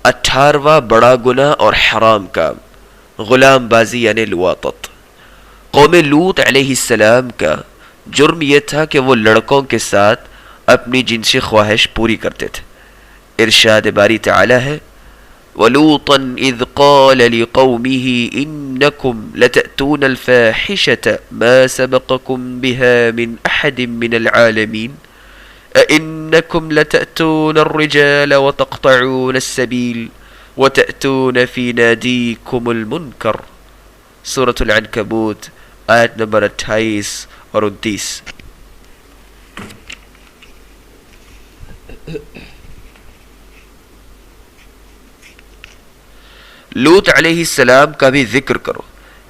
18واں بڑا گناہ اور حرام کام، غلام بازی یعنی لواطت۔ قوم لوط علیہ السلام کا جرم یہ تھا کہ وہ لڑکوں کے ساتھ اپنی جنسی خواہش پوری کرتے تھے۔ ارشاد باری تعالی ہے وَلُوطًا إِذْ قَالَ لِقَوْمِهِ إِنَّكُمْ لَتَأْتُونَ الْفَاحِشَةَ مَا سَبَقَكُمْ بِهَا مِنْ أَحَدٍ مِنَ الْعَالَمِينَ أَإِنَّكُمْ لَتَأْتُونَ الرِّجَالَ وَتَقْطَعُونَ السَّبِيلَ وَتَأْتُونَ فِي نَادِيكُمُ الْمُنْكَرَ۔ سورۃ العنکبوت آیت نمبر 28 اور 29۔ لوط علیہ السلام کا بھی ذکر کرو،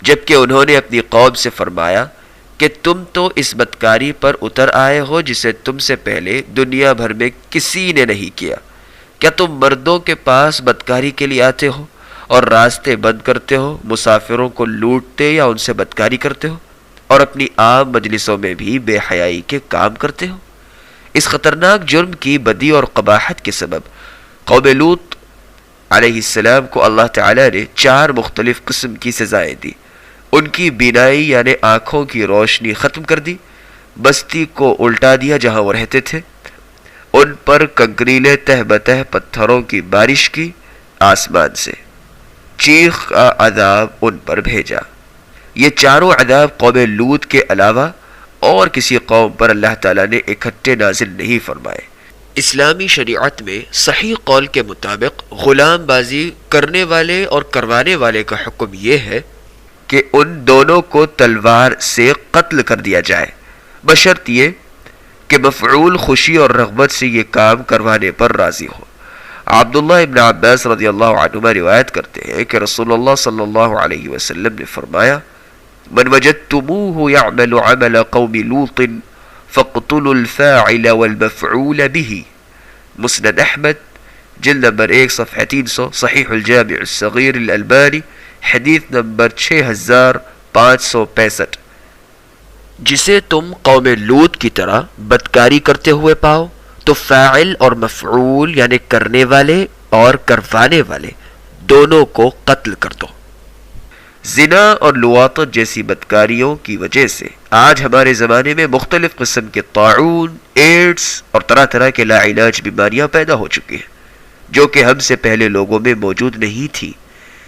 جبکہ انہوں نے اپنی قوم سے فرمایا کہ تم تو اس بدکاری پر اتر آئے ہو جسے تم سے پہلے دنیا بھر میں کسی نے نہیں کیا۔ کیا تم مردوں کے پاس بدکاری کے لیے آتے ہو اور راستے بند کرتے ہو، مسافروں کو لوٹتے یا ان سے بدکاری کرتے ہو، اور اپنی عام مجلسوں میں بھی بے حیائی کے کام کرتے ہو؟ اس خطرناک جرم کی بدی اور قباحت کے سبب قوم لوط علیہ السلام کو اللہ تعالی نے 4 مختلف قسم کی سزائیں دی۔ ان کی بینائی یعنی آنکھوں کی روشنی ختم کر دی، بستی کو الٹا دیا جہاں وہ رہتے تھے، ان پر کنکریلے تہ بتہ پتھروں کی بارش کی آسمان سے، چیخ کا عذاب ان پر بھیجا۔ یہ چاروں عذاب قوم لوط کے علاوہ اور کسی قوم پر اللہ تعالیٰ نے اکٹھے نازل نہیں فرمائے۔ اسلامی شریعت میں صحیح قول کے مطابق غلام بازی کرنے والے اور کروانے والے کا حکم یہ ہے کہ ان دونوں کو تلوار سے قتل کر دیا جائے، بشرط یہ کہ مفعول خوشی اور رغبت سے یہ کام کروانے پر راضی ہو۔ عبداللہ ابن عباس رضی اللہ عنہما روایت کرتے ہیں کہ رسول اللہ صلی اللہ علیہ وسلم نے فرمایا من وجدتموه يعمل عمل قوم لوط فاقتلوا الفاعل والمفعول به۔ مسند احمد جلد نمبر 1 صفحہ 300، صحیح الجامع الصغیر الالبانی حدیث نمبر 6565۔ جسے تم قوم لوط کی طرح بدکاری کرتے ہوئے پاؤ تو فاعل اور مفعول یعنی کرنے والے اور کروانے والے دونوں کو قتل کر دو۔ زنا اور لواطت جیسی بدکاریوں کی وجہ سے آج ہمارے زمانے میں مختلف قسم کے طاعون، ایڈز اور طرح طرح کے لا علاج بیماریاں پیدا ہو چکی ہیں، جو کہ ہم سے پہلے لوگوں میں موجود نہیں تھی۔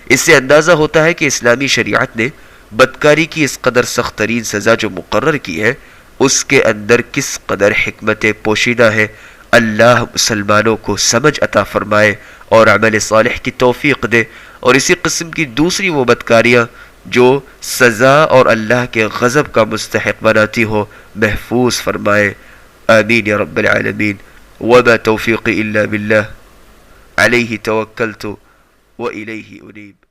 اس سے اندازہ ہوتا ہے کہ اسلامی شریعت نے بدکاری کی اس قدر سخت ترین سزا جو مقرر کی ہے، اس کے اندر کس قدر حکمت پوشیدہ ہے۔ اللہ مسلمانوں کو سمجھ عطا فرمائے اور عمل صالح کی توفیق دے، اور اسی قسم کی دوسری وہ بدکاریاں جو سزا اور اللہ کے غضب کا مستحق بناتی ہو محفوظ فرمائے۔ آمین یا رب العالمین۔ وما توفیقی الا باللہ، علیہ توکلت و الیہ انیب۔